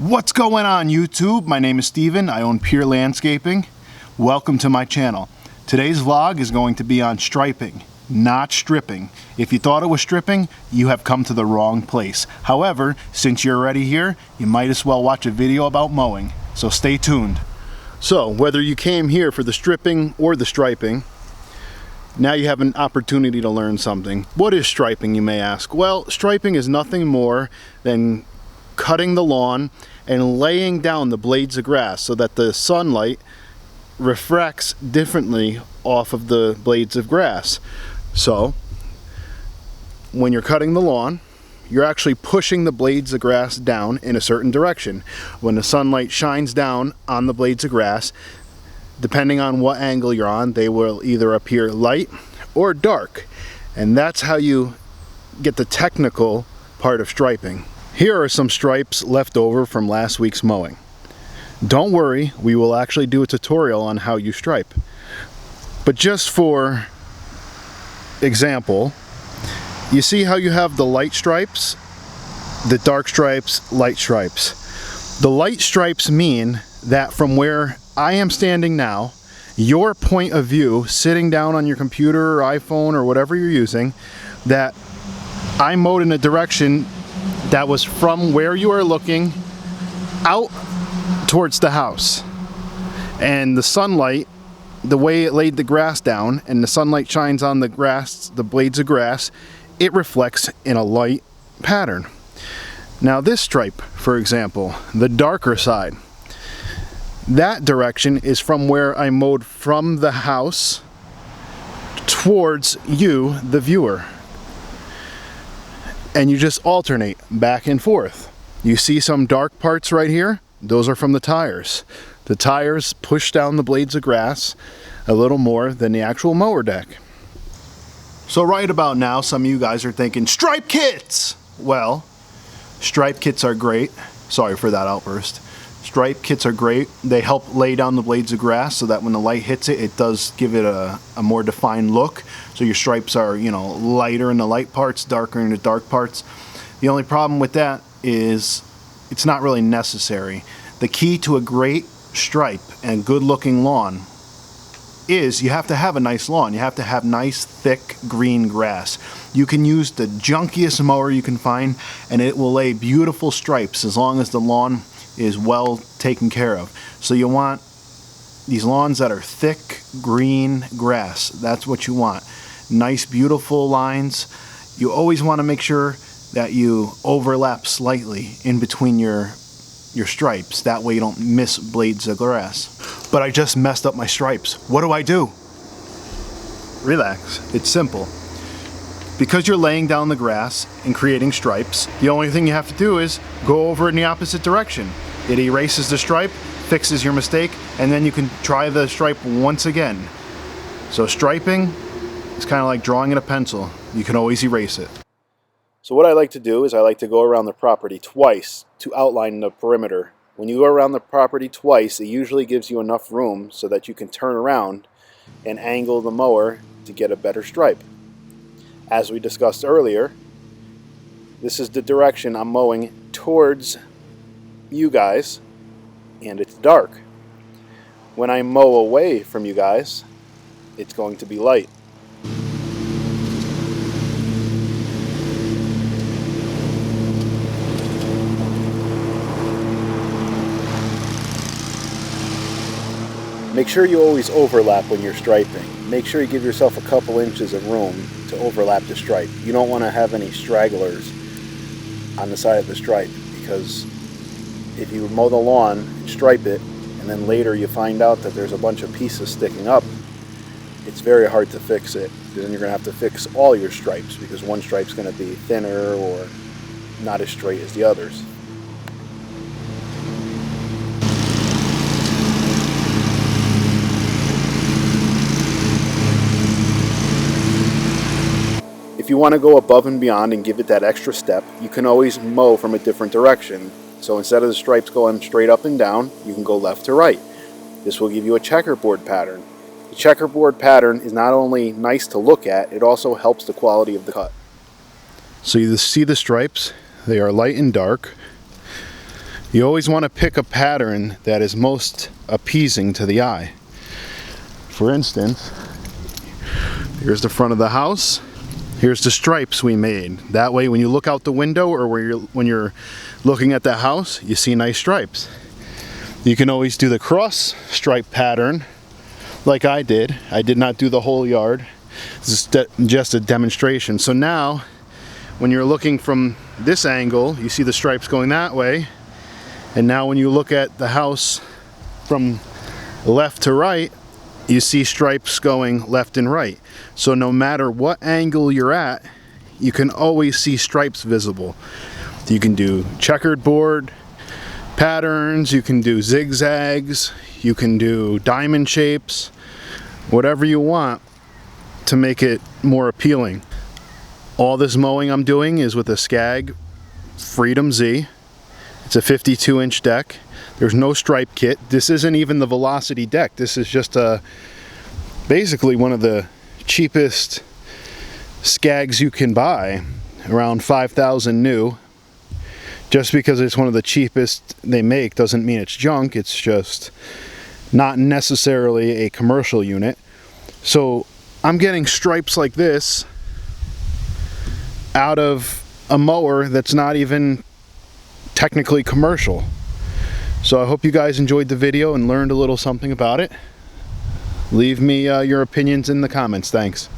What's going on YouTube? My name is Steven. I own Pure Landscaping. Welcome to my channel. Today's vlog is going to be on striping, not stripping. If you thought it was stripping, you have come to the wrong place. However, since you're already here, you might as well watch a video about mowing. So stay tuned. So whether you came here for the stripping or the striping, now you have an opportunity to learn something. What is striping, you may ask? Well, striping is nothing more than cutting the lawn and laying down the blades of grass so that the sunlight refracts differently off of the blades of grass. So when you're cutting the lawn, you're actually pushing the blades of grass down in a certain direction. When the sunlight shines down on the blades of grass, depending on what angle you're on, they will either appear light or dark. And that's how you get the technical part of striping. Here are some stripes left over from last week's mowing. Don't worry, we will actually do a tutorial on how you stripe. But just for example, you see how you have the light stripes, the dark stripes, light stripes. The light stripes mean that from where I am standing now, your point of view, sitting down on your computer or iPhone or whatever you're using, that I mowed in a direction that was from where you are looking out towards the house. And the sunlight, the way it laid the grass down, and the sunlight shines on the grass, the blades of grass, it reflects in a light pattern. Now this stripe, for example, the darker side, that direction is from where I mowed from the house towards you, the viewer. And you just alternate back and forth. You see some dark parts right here? Those are from the tires. The tires push down the blades of grass a little more than the actual mower deck. So right about now, some of you guys are thinking, stripe kits! Well, stripe kits are great. Sorry for that outburst. Stripe kits are great. They help lay down the blades of grass so that when the light hits it, it does give it a more defined look. So your stripes are, you know, lighter in the light parts, darker in the dark parts. The only problem with that is it's not really necessary. The key to a great stripe and good looking lawn is you have to have a nice lawn. You have to have nice, thick, green grass. You can use the junkiest mower you can find and it will lay beautiful stripes as long as the lawn is well taken care of. So you want these lawns that are thick, green grass. That's what you want. Nice, beautiful lines. You always want to make sure that you overlap slightly in between your stripes. That way you don't miss blades of grass. But I just messed up my stripes. What do? Relax. It's simple. Because you're laying down the grass and creating stripes, the only thing you have to do is go over in the opposite direction. It erases the stripe, fixes your mistake, and then you can try the stripe once again. So striping is kind of like drawing in a pencil. You can always erase it. So what I like to do is I like to go around the property twice to outline the perimeter. When you go around the property twice, it usually gives you enough room so that you can turn around and angle the mower to get a better stripe. As we discussed earlier, this is the direction I'm mowing towards you guys, and it's dark. When I mow away from you guys, it's going to be light. Make sure you always overlap when you're striping. Make sure you give yourself a couple inches of room to overlap the stripe. You don't want to have any stragglers on the side of the stripe, because if you mow the lawn and stripe it and then later you find out that there's a bunch of pieces sticking up, it's very hard to fix it. Then you're going to have to fix all your stripes because one stripe's going to be thinner or not as straight as the others. If you want to go above and beyond and give it that extra step, you can always mow from a different direction. So instead of the stripes going straight up and down, you can go left to right. This will give you a checkerboard pattern. The checkerboard pattern is not only nice to look at, it also helps the quality of the cut. So you see the stripes? They are light and dark. You always want to pick a pattern that is most appeasing to the eye. For instance, here's the front of the house. Here's the stripes we made. That way when you look out the window or when you're looking at the house, you see nice stripes. You can always do the cross stripe pattern like I did. I did not do the whole yard. This is just a demonstration. So now when you're looking from this angle, you see the stripes going that way. And now when you look at the house from left to right, you see stripes going left and right. So no matter what angle you're at, you can always see stripes visible. You can do checkerboard patterns, you can do zigzags, you can do diamond shapes, whatever you want to make it more appealing. All this mowing I'm doing is with a Skag Freedom Z. It's a 52-inch deck. There's no stripe kit. This isn't even the Velocity deck. This is just basically one of the cheapest Skags you can buy, around 5,000 new. Just because it's one of the cheapest they make doesn't mean it's junk. It's just not necessarily a commercial unit. So I'm getting stripes like this out of a mower that's not even technically commercial. So I hope you guys enjoyed the video and learned a little something about it. Leave me your opinions in the comments. Thanks.